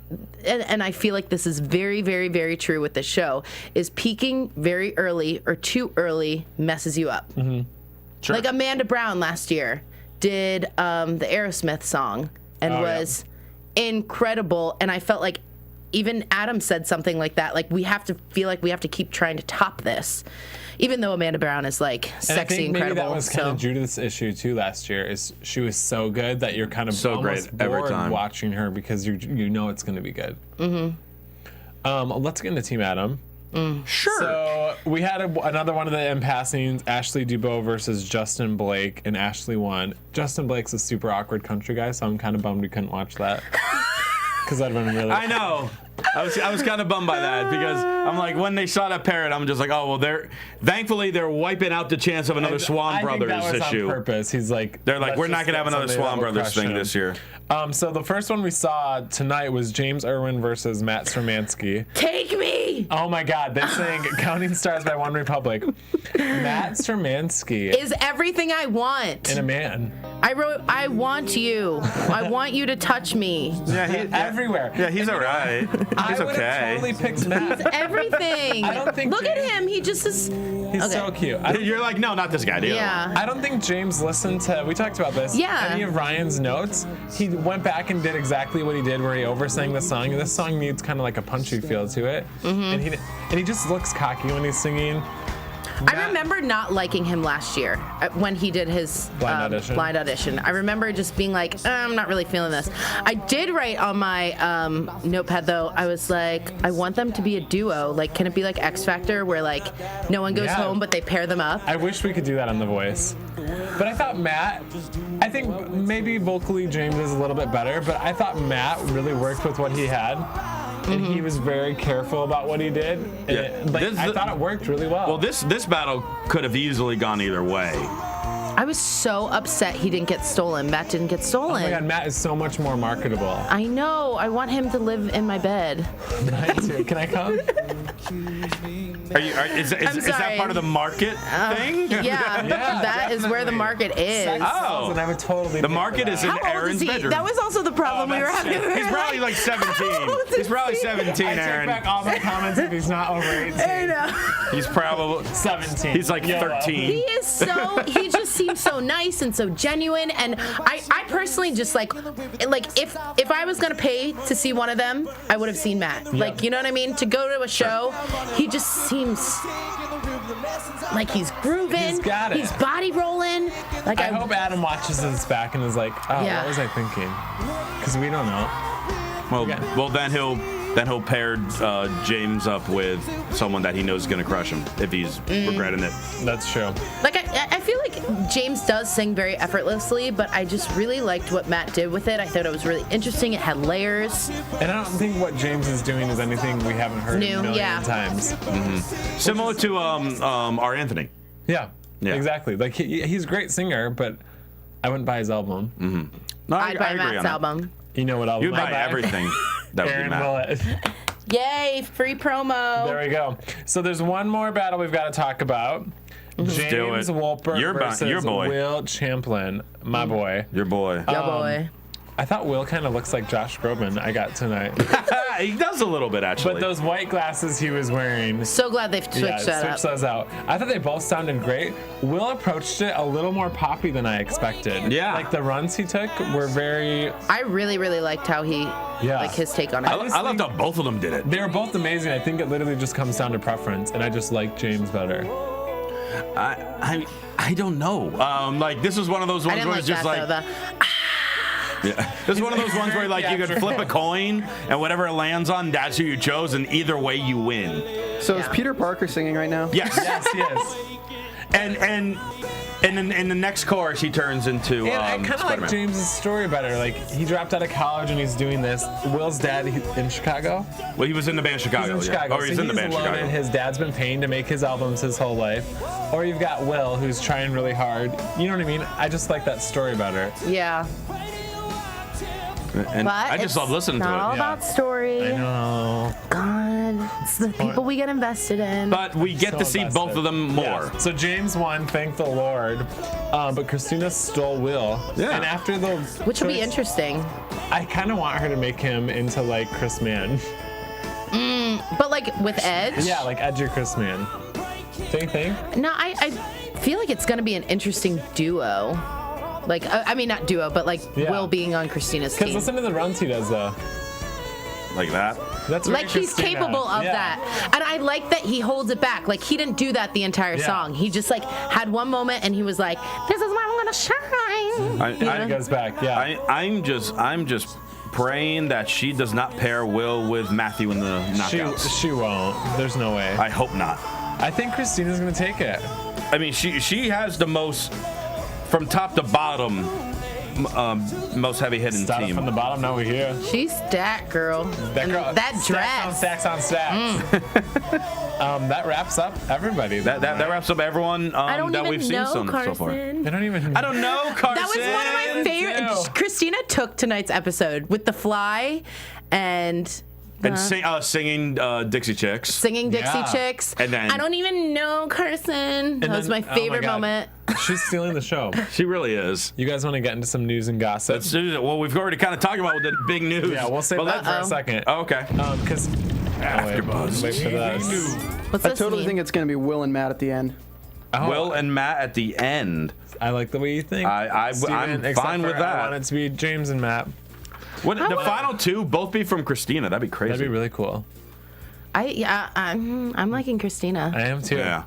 S5: and I feel like this is very, very, very true with this show, is peaking very early or too early messes you up.
S4: Sure.
S5: Like Amanda Brown last year did the Aerosmith song and
S3: Oh, yeah.
S5: was incredible, and I felt like even Adam said something like that. Like, we have to feel like we have to keep trying to top this. Even though Amanda Brown is, like, sexy,
S3: and I think
S5: incredible.
S3: maybe that was kind of Judith's issue, too, last year, is she was so good that you're kind of
S4: so
S3: almost
S4: great every
S3: bored
S4: time
S3: watching her because you know it's going to be good. Let's get into Team Adam.
S4: Sure.
S3: So we had another one of the impassings, Ashley Dubot versus Justin Blake, and Ashley won. Justin Blake's a super awkward country guy, so I'm kind of bummed we couldn't watch that. Because I'd been really...
S4: I know. I was kind of bummed by that because I'm like, when they saw that parrot, I'm just like, oh well, thankfully they're wiping out the chance of another Swan Brothers
S3: I think that was
S4: issue.
S3: On purpose. He's like,
S4: they're like, we're not gonna have another Swan Brothers thing this year.
S3: So the first one we saw tonight was James Irwin versus Matt Hermanski.
S5: Take me!
S3: Oh my God, they sang "Counting Stars" by One Republic. Matt Hermanski
S5: is everything I want
S3: in a man.
S5: I wrote, I want you. I want you to touch me.
S4: Yeah,
S3: everywhere.
S4: Yeah, he's all right. He's
S3: I would have
S4: okay.
S3: totally picked Matt.
S5: He's everything.
S3: I don't think
S5: Look at
S3: James-
S5: him. He just is.
S3: He's so cute.
S4: You're like, no, not this guy, dude.
S5: Yeah.
S3: I don't think James listened to, we talked about this,
S5: Yeah.
S3: any of Ryan's notes. He went back and did exactly what he did where he oversang the song. And this song needs kind of like a punchy feel to it. And he just looks cocky when he's singing.
S5: I remember not liking him last year when he did his
S3: Blind audition.
S5: I remember just being like, I'm not really feeling this. I did write on my notepad, though, I was like, I want them to be a duo. Like, can it be like X Factor where, like, no one goes home, but they pair them up?
S3: I wish we could do that on The Voice. But I thought Matt, I think maybe vocally James is a little bit better, but I thought Matt really worked with what he had. And he was very careful about what he did. And I thought it worked really well.
S4: Well, this battle could have easily gone either way.
S5: I was so upset he didn't get stolen. Matt didn't get stolen.
S3: Oh my God, Matt is so much more marketable.
S5: I know. I want him to live in my bed.
S3: Mine too. Can I come?
S4: Is that part of the market thing?
S5: Yeah, that is where the market is.
S4: Oh.
S3: And I would totally.
S4: The market is in
S5: How old
S4: Erin's
S5: is he?
S4: bedroom.
S5: That was also the problem we were having.
S4: He's probably like 17. He's probably 17,
S3: I take
S4: Erin.
S3: back all my comments if he's not over 18.
S5: I know.
S4: He's probably
S3: 17.
S4: He's like 13.
S5: He is so. He just seems so nice and so genuine. And I personally just like if I was gonna pay to see one of them, I would have seen Matt. Like, you know what I mean? To go to a show, he just seems like he's grooving.
S3: He's got it.
S5: He's body rolling. Like
S3: I hope Adam watches this back and is like, oh,
S5: Yeah.
S3: what was I thinking? Because we don't know.
S4: Well, then he'll pair James up with someone that he knows is gonna crush him if he's regretting it.
S3: That's true.
S5: Like I feel like James does sing very effortlessly, but I just really liked what Matt did with it. I thought it was really interesting. It had layers.
S3: And I don't think what James is doing is anything we haven't heard
S5: New,
S3: a million
S5: yeah.
S3: times.
S4: Similar to our Anthony.
S3: Yeah,
S4: Yeah.
S3: exactly. Like he's a great singer, but I wouldn't buy his album.
S4: No,
S5: I'd buy
S4: agree on
S5: Matt's
S4: that.
S5: album.
S3: You know what album
S4: You'd
S3: I
S4: buy everything. That would be
S3: Erin
S4: Matt.
S3: Willett.
S5: Yay! Free promo.
S3: There we go. So there's one more battle we've got to talk about. James
S4: do it.
S3: Wolpert versus
S4: your boy.
S3: Will Champlin, my boy.
S4: Your boy.
S5: Yo, boy.
S3: I thought Will kind of looks like Josh Groban. I got tonight.
S4: He does a little bit, actually.
S3: But those white glasses he was wearing.
S5: So glad they've switched that up.
S3: Switch those out. I thought they both sounded great. Will approached it a little more poppy than I expected.
S4: Yeah.
S3: Like the runs he took were very.
S5: I really, really liked how he, like his take on it.
S4: I loved how both of them did it.
S3: They were both amazing. I think it literally just comes down to preference, and I just like James better.
S4: I don't know. Like this was one of those
S5: I
S4: ones
S5: didn't
S4: where
S5: like
S4: it's just
S5: that
S4: like.
S5: though.
S4: Yeah. This is one of those ones where like you could flip a coin and whatever it lands on, that's who you chose, and either way you win.
S6: So is Peter Parker singing right now?
S4: Yes.
S3: Yes, he is.
S4: And in the next chorus he turns into
S3: And I kind of like
S4: Spider-Man.
S3: James's story better. Like he dropped out of college and he's doing this. Will's dad in Chicago.
S4: Well, he was in the band Chicago.
S3: He's in Chicago.
S4: Yeah. Or he's
S3: so
S4: in the band
S3: loaded.
S4: Chicago.
S3: His dad's been paying to make his albums his whole life. Or you've got Will who's trying really hard. You know what I mean? I just like that story better.
S5: Yeah.
S4: And
S5: But
S4: I just love listening to
S5: not all
S4: it.
S5: about story.
S3: I know.
S5: God, it's the people we get invested in.
S4: But we get
S3: So
S4: to see
S3: invested.
S4: both of them more.
S3: Yeah. So James won, thank the Lord. But Christina stole Will.
S4: Yeah.
S3: And after the
S5: Which will be
S3: choice-
S5: interesting.
S3: I kind of want her to make him into like Chris Mann.
S5: But like with Edge.
S3: Yeah, like edgy Chris Mann. Don't you think?
S5: No, I feel like it's gonna be an interesting duo. Like I mean not duo, but like
S3: Yeah.
S5: Will being on Christina's
S3: Because
S5: team.
S3: listen to the runs he does though.
S4: like that.
S3: That's
S5: Like he's
S3: Christina.
S5: capable of
S3: Yeah.
S5: that. And I like that he holds it back. Like he didn't do that the entire song. He just like had one moment and he was like, this is where I'm gonna shine.
S3: And he goes back. Yeah.
S4: I'm just praying that she does not pair Will with Matthew in the knockouts.
S3: She won't. There's no way.
S4: I hope not.
S3: I think Christina's gonna take it.
S4: I mean, she has the most, from top to bottom, most heavy-hitting
S3: Start
S4: team.
S3: from the bottom, now we're here.
S5: She's stacked, girl.
S3: That girl.
S5: That dress.
S3: Stacks on stacks. That wraps up everybody.
S4: That wraps up everyone that we've seen so far.
S3: I don't even.
S4: I don't know, Carson.
S5: That was one of my favorite. Christina took tonight's episode with the fly and
S4: singing Dixie Chicks.
S5: singing Dixie Chicks.
S4: And then
S5: I don't even know Carson. That was my favorite moment.
S3: She's stealing the show.
S4: She really is.
S3: You guys want to get into some news and gossip?
S4: Let's do it. Well, we've already kind of talked about the big news.
S3: Yeah, we'll save that for a second.
S4: Oh, okay.
S3: Because
S4: AfterBuzz.
S3: wait for this.
S5: What's
S6: I
S5: this
S6: totally
S5: mean?
S6: think it's going to be Will and Matt at the end.
S3: Oh,
S4: Will and Matt at the end.
S3: I like the way you think.
S4: I'm
S3: Steven,
S4: fine with
S3: I
S4: that.
S3: want it to be James and Matt.
S4: Would the final two both be from Christina? That'd be crazy.
S3: That'd be really cool.
S5: I'm liking Christina.
S3: I am too.
S4: Yeah.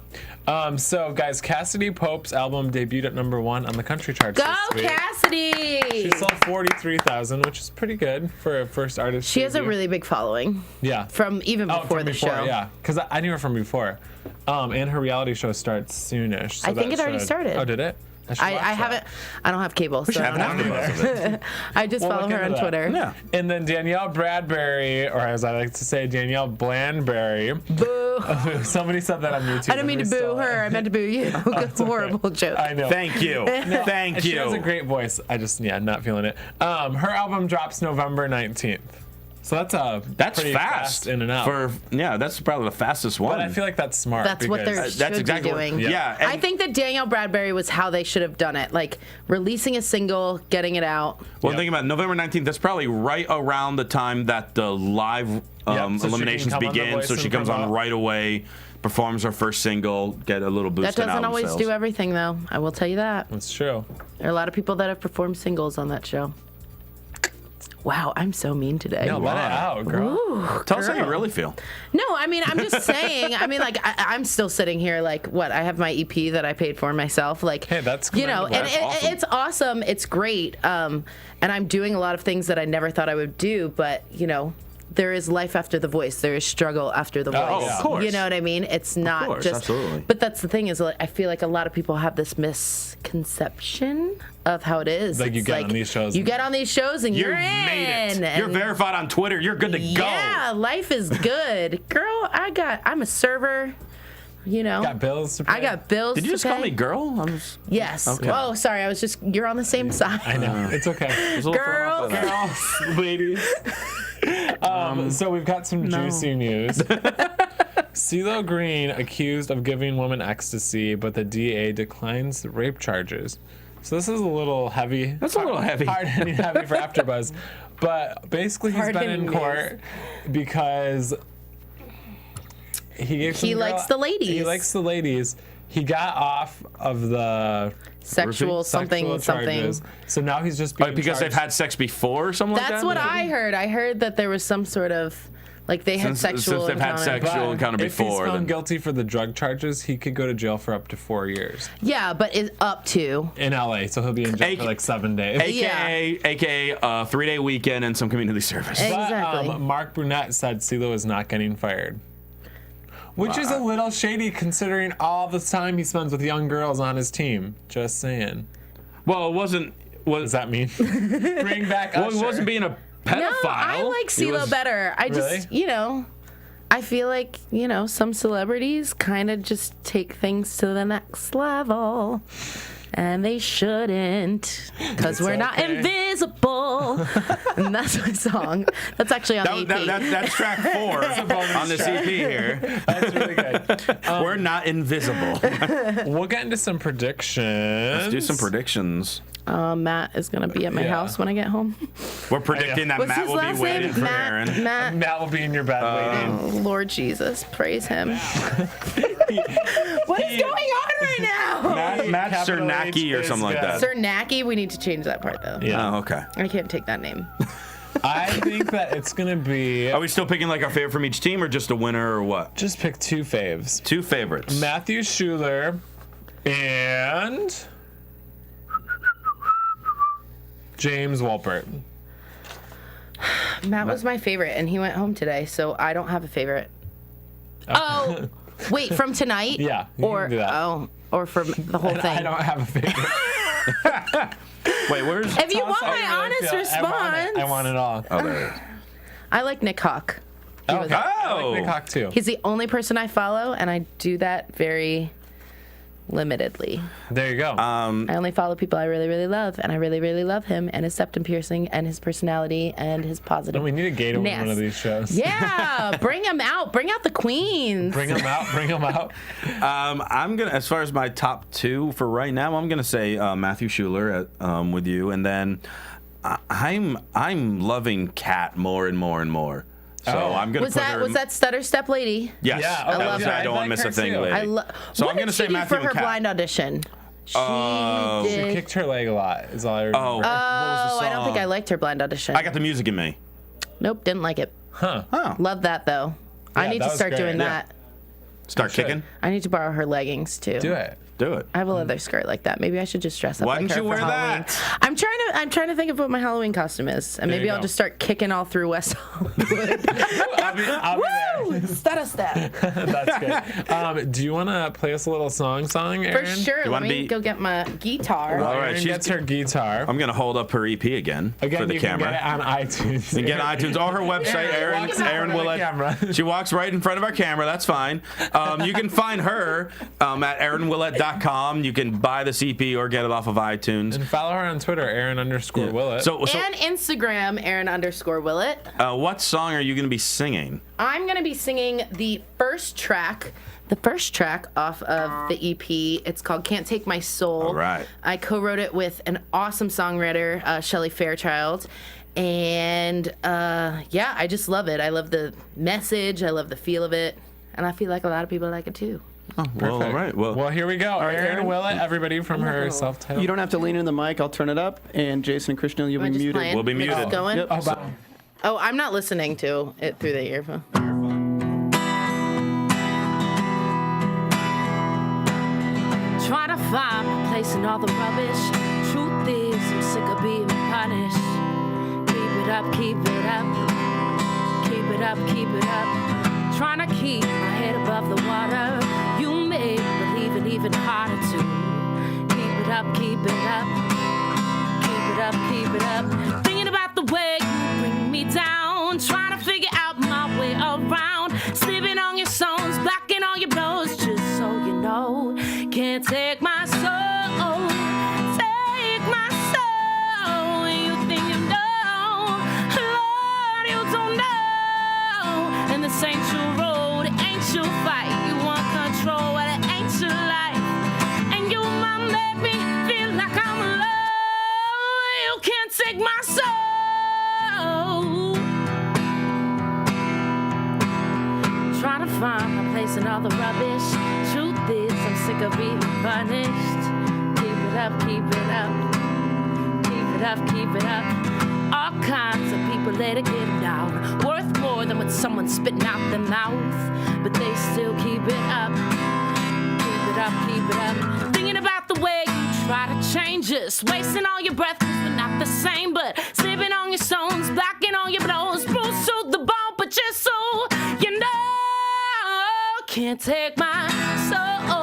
S3: So guys, Cassidy Pope's album debuted at #1 on the country charts
S5: Go
S3: this week.
S5: Cassidy!
S3: She sold 43,000, which is pretty good for a first artist.
S5: She has a
S3: debut.
S5: really big following
S3: Yeah.
S5: from even before
S3: from
S5: the show.
S3: Yeah, because I knew her from before. And her reality show starts soonish. So
S5: I think
S3: that
S5: it already
S3: should-
S5: started.
S3: Oh, did it? should watch
S5: I
S3: that.
S5: haven't. I don't have cable, so
S4: Have an AfterBuzz of it.
S5: I just
S3: We'll
S5: follow
S3: look
S5: her
S3: into
S5: on
S3: that.
S5: Twitter.
S4: Yeah.
S3: And then Danielle Bradbury, or as I like to say, Danielle Blandberry.
S5: Boo!
S3: Somebody said that on YouTube.
S5: I didn't mean to boo her. I meant to boo you. It's a horrible joke.
S3: I know.
S4: Thank you. Thank
S3: She
S4: you.
S3: has a great voice. I just, not feeling it. Her album drops November 19th. So that's pretty
S4: fast
S3: in and out.
S4: That's probably the fastest one.
S3: But I feel like that's smart.
S5: That's what they're
S3: because-
S5: should
S4: exactly
S5: be
S4: what-
S5: doing.
S4: yeah, and-
S5: I think that Danielle Bradbury was how they should have done it. Like releasing a single, getting it out.
S4: Well, think about it, November 19th. That's probably right around the time that the live
S3: so she can
S4: eliminations
S3: come on The
S4: begin.
S3: Voice
S4: So she
S3: and
S4: comes on
S3: promote.
S4: right away, performs her first single, get a little boost
S5: That
S4: in
S5: doesn't
S4: album
S5: always
S4: sales.
S5: do everything, though. I will tell you that.
S3: That's true.
S5: There are a lot of people that have performed singles on that show. Wow, I'm so mean today.
S3: No, let it out, girl.
S5: Ooh,
S4: Tell us how you
S5: girl.
S4: really feel.
S5: No, I mean, I'm just saying. I mean, like, I'm still sitting here, like, what? I have my EP that I paid for myself. Like,
S3: Hey, that's
S5: you know, and
S3: commendable.
S4: That's awesome.
S5: it's awesome. It's great. And I'm doing a lot of things that I never thought I would do. But you know, there is life after The Voice. There is struggle after The Voice.
S3: Oh, of
S4: course.
S5: You know what I mean? It's not
S4: course,
S5: just.
S4: absolutely.
S5: But that's the thing is, like, I feel like a lot of people have this misconception of how it is.
S3: Like, you
S5: It's
S3: get on these shows
S5: You
S3: and-
S5: get on these shows and you're
S4: You made
S5: in.
S4: it. You're
S5: and-
S4: verified on Twitter. You're good to go.
S5: yeah, life is good. Girl, I'm a server, you know.
S3: Got bills to pay.
S5: I got bills
S4: Did you
S5: to
S4: just call
S5: pay.
S4: me girl? I was,
S5: Yes.
S4: Okay.
S5: Oh, sorry. You're on the same side.
S3: I know. It's okay.
S4: I was a little thrown off by that.
S3: Girls, ladies. So we've got some juicy news. CeeLo Green accused of giving woman ecstasy, but the DA declines rape charges. So this is a little heavy.
S4: That's a little heavy.
S3: Hard-hitting heavy for AfterBuzz. But basically he's been
S5: Hard-hitting
S3: in
S5: news.
S3: court because he gave some
S5: He
S3: girl-
S5: likes the ladies.
S3: He likes the ladies. He got off of the
S5: Sexual something.
S3: charges. So now he's just being
S4: Because they've
S3: charged-
S4: had sex before or something like that?
S5: That's what I heard. I heard that there was some sort of like they had
S4: Since
S5: sexual
S4: they've had
S5: encounter.
S4: sex- sexual encounter
S3: if
S4: before,
S3: he's found
S4: then-
S3: guilty for the drug charges, he could go to jail for up to 4 years
S5: Yeah, but it's up to.
S3: in LA. So he'll be in jail for like 7 days.
S4: AKA a 3-day weekend and some community service.
S5: Exactly.
S3: But Mark Brunette said CeeLo is not getting fired. Which is a little shady considering all the time he spends with young girls on his team. Just saying.
S4: Well, it wasn't.
S3: What does that mean? Bring back
S4: Well,
S3: Usher.
S4: he wasn't being a pedophile.
S5: No, I like
S4: He
S5: CeeLo
S4: was-
S5: better. I just,
S3: Really?
S5: you know, I feel like, you know, some celebrities kind of just take things to the next level. And they shouldn't, because we're not
S3: okay.
S5: invisible. And that's my song. That's actually on the EP.
S4: That's track 4 on the CP here.
S3: That's really good.
S4: We're not invisible.
S3: We'll get into some predictions.
S4: Let's do some predictions.
S5: Matt is going to be at my
S3: Yeah.
S5: house when I get home.
S4: We're predicting that
S5: What's
S4: Matt
S5: his
S4: will be
S5: last
S4: waiting
S5: name?
S4: for Aaron.
S5: Matt.
S3: Matt will be in your bed waiting.
S5: Oh, Lord Jesus, praise him. What is going on right now?
S4: Matt
S3: Capital
S4: Cernacki
S3: H
S4: or
S3: is
S4: something like
S3: good.
S4: that.
S5: Cernacki, we need to change that part though.
S3: Yeah.
S4: Oh, okay.
S5: I can't take that name.
S3: I think that it's gonna be.
S4: Are we still picking like our favorite from each team, or just a winner, or what?
S3: Just pick 2 faves.
S4: 2 favorites.
S3: Matthew Schuler and James Wolpert.
S5: Matt was my favorite, and he went home today, so I don't have a favorite. Oh, wait, from tonight?
S3: Yeah, you
S5: or
S3: can do that.
S5: or from the whole thing.
S3: I don't have a favorite.
S4: Wait, where's?
S5: If you want my honest response,
S3: I want it all.
S4: Oh, there it is.
S5: I like Nick Hawk.
S3: Okay. I
S4: Oh.
S3: like Nick Hawk too.
S5: He's the only person I follow, and I do that very limitedly.
S3: There you go.
S5: I only follow people I really, really love, and I really, really love him and his septum piercing and his personality and his positive.
S3: we need a gay to win one of these shows.
S5: Yeah, bring him out. Bring out the queens.
S3: Bring them out. Bring them out.
S4: I'm gonna, as far as my top 2 for right now, I'm gonna say Matthew Schuler with you, and then I'm loving Kat more and more and more. So I'm gonna
S5: Was
S4: put
S5: that
S4: her.
S5: was that Stutter Step lady?
S4: Yes,
S3: Yeah,
S4: that
S5: love
S4: was
S5: her.
S4: I don't want to miss a thing,
S3: too.
S4: lady. So
S5: What
S4: I'm gonna
S5: did
S4: say
S5: she do
S4: Matthew
S5: for
S4: and
S5: her
S4: Kat.
S5: blind audition. She
S3: She
S5: did.
S3: kicked her leg a lot. Is all I remember.
S4: Oh, what was the
S5: I don't think I
S4: song?
S5: liked her blind audition.
S4: I got the music in me.
S5: Nope, didn't like it.
S3: Huh.
S4: Oh,
S5: Love that though. I
S3: Yeah,
S5: need
S3: that
S5: to
S3: was
S5: start
S3: great.
S5: doing
S3: Yeah.
S5: that.
S4: start
S3: should.
S4: kicking.
S5: I need to borrow her leggings too.
S3: Do it.
S4: Do it.
S5: I have a leather skirt like that. Maybe I should just dress up
S4: Why
S5: like
S4: didn't
S5: her
S4: you
S5: for
S4: wear
S5: Halloween.
S4: that?
S5: I'm trying to think of what my Halloween costume is, and
S3: There
S5: maybe
S3: you
S5: I'll
S3: go.
S5: just start kicking all through West Hollywood.
S3: I'll be there.
S5: Woo! Stutter step.
S3: That's good. Do you want to play us a little song,
S5: For
S3: Erin?
S5: sure. Let
S4: wanna
S5: me
S4: be-
S5: go get my guitar.
S4: All right,
S3: Erin
S4: she's-
S3: gets her guitar.
S4: I'm gonna hold up her EP again, for the
S3: you
S4: camera.
S3: can get it on iTunes.
S4: And get on iTunes or her website,
S3: Erin walks in front
S4: Erin
S3: of the
S4: Willett.
S3: camera.
S4: She walks right in front of our camera. That's fine. You can find her at erinwillett.com. You can buy the CP or get it off of iTunes.
S3: And follow her on Twitter, Erin_Willett.
S4: So
S5: And Instagram, Erin_Willett.
S4: what song are you going to be singing?
S5: I'm gonna be singing the first track off of the EP. It's called "Can't Take My Soul."
S4: All right.
S5: I co-wrote it with an awesome songwriter, Shelley Fairchild. And yeah, I just love it. I love the message. I love the feel of it. And I feel like a lot of people like it too.
S4: Well, all right. Well,
S3: here we go. Erin
S6: Erin.
S3: Willett, everybody from her self-titled.
S6: You don't have to lean in the mic. I'll turn it up, and Jason and Christian, you'll
S5: Am I
S6: be
S5: just
S6: muted.
S5: playing?
S4: We'll be
S5: Am I just
S4: muted.
S5: Going?
S6: Yep.
S3: Oh, wow.
S5: Oh, I'm not listening to it through the earphone. Try to find a place in all the rubbish. Truth is, I'm sick of being punished. Keep it up, keep it up. Keep it up, keep it up. Trying to keep my head above the water. You made believe it even harder to. Keep it up, keep it up. Keep it up, keep it up. Thinking about the way you bring me down. Trying to figure out my way around. Sleeping on your songs, blocking all your blows. Just so you know, can't take my soul. Take my soul. You think you know, Lord, you don't know. And this ain't your road, it ain't your fight. You want control, but it ain't your life. And you might make me feel like I'm alone. You can't take my soul. Trying to find my place in all the rubbish. Truth is, I'm sick of being punished. Keep it up, keep it up. Keep it up, keep it up. All kinds of people let it get them down. Worth more than what someone's spitting out their mouth. But they still keep it up. Keep it up, keep it up. Thinking about the way you try to change us. Wasting all your breath cause we're not the same. But sleeping on your stones, blocking all your blows. Bruised to the bone, but just so you know. Can't take my soul,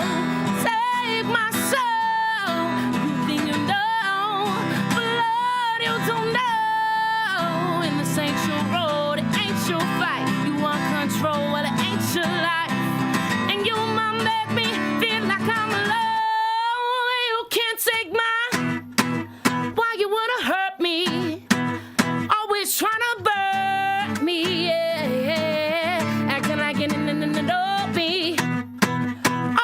S5: take my soul. You think you know, but Lord, you don't know. And this ain't your road, it ain't your fight. You want control, well, it ain't your life. And you might make me feel like I'm alone. You can't take my, why you wanna hurt me? Always trying to burn me, yeah. Acting like you know me.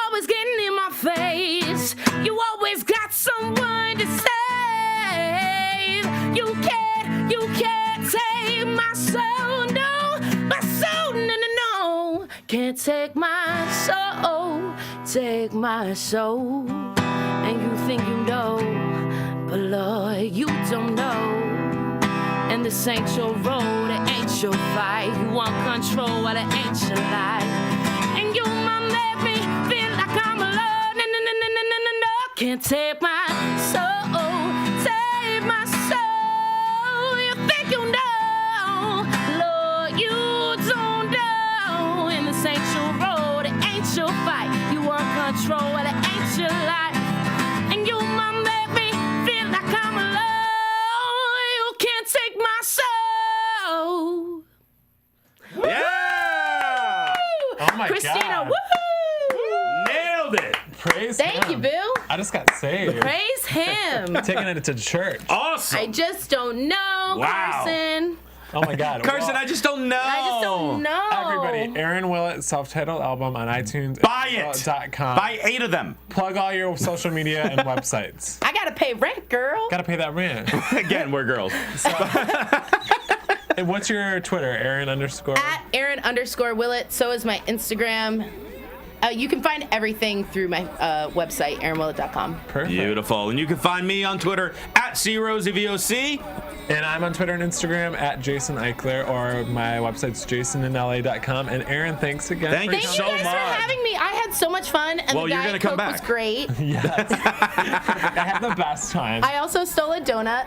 S5: Always getting in my face. You always got someone to save. You can't take my soul, no. My soul, no, no, no. Can't take my soul, take my soul. And you think you know, but Lord, you don't know.
S2: And this ain't your road, it ain't your fight. You want control, well, it ain't your life. And you might make me feel like I'm alone. No, can't take my soul, take my soul. You think you know, Lord, you don't know. And this ain't your road, it ain't your fight. You want control, well, it ain't your life. And you might make me feel like I'm alone. You can't take my soul.
S4: Yeah!
S3: Oh my
S5: Christina,
S3: God.
S5: woohoo!
S4: Nailed it.
S3: Praise
S5: Thank
S3: him.
S5: you, Bill.
S3: I just got saved.
S5: Praise him.
S3: Taking it to church.
S4: Awesome.
S5: I just don't know,
S4: Wow.
S5: Carson.
S3: Oh my God.
S4: Carson,
S3: Well,
S4: I just don't know.
S5: I just don't know.
S3: everybody, Erin Willett self-titled album on iTunes.
S4: Buy it.
S3: .com.
S4: Buy 8 of them.
S3: Plug all your social media and websites.
S5: I gotta pay rent, girl.
S3: Gotta pay that rent.
S4: Again, we're girls.
S3: And what's your Twitter? Erin _
S5: At Erin_Willett. So is my Instagram. You can find everything through my website, erinwillett.com.
S3: Perfect.
S4: Beautiful. And you can find me on Twitter at CRosieVOC.
S3: And I'm on Twitter and Instagram at Jason Ikeler, or my website's jasonandla.com. And Erin, thanks again.
S4: Thank
S3: for
S4: you
S5: Thank
S4: so
S5: you guys for
S4: much.
S5: having me. I had so much fun, and
S4: Well,
S5: the
S4: you're
S5: Diet
S4: gonna come
S5: Coke was
S4: back.
S5: great.
S3: Yes. I had the best time.
S5: I also stole a donut,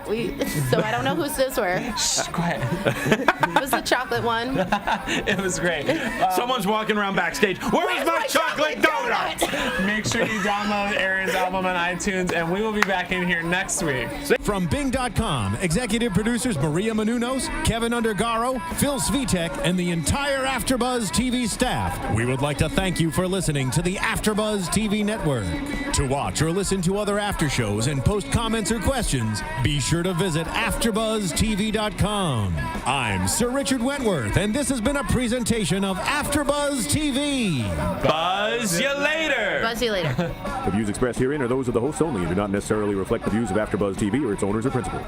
S5: so I don't know whose those were.
S3: Shh, quiet.
S5: It was the chocolate one.
S3: It was great.
S4: Someone's walking around backstage. Where's my chocolate donut?
S3: Make sure you download Erin's album on iTunes, and we will be back in here next week.
S1: From Bing.com, executive producers Maria Menounos, Kevin Undergaro, Phil Svitek, and the entire AfterBuzz TV staff, we would like to thank you for listening to the AfterBuzz TV network. To watch or listen to other after shows and post comments or questions, be sure to visit AfterBuzzTV.com. I'm Sir Richard Wentworth, and this has been a presentation of AfterBuzz TV.
S4: Buzz you later.
S5: Buzz you later.
S7: The views expressed herein are those of the hosts only and do not necessarily reflect the views of AfterBuzz TV or its owners or principals.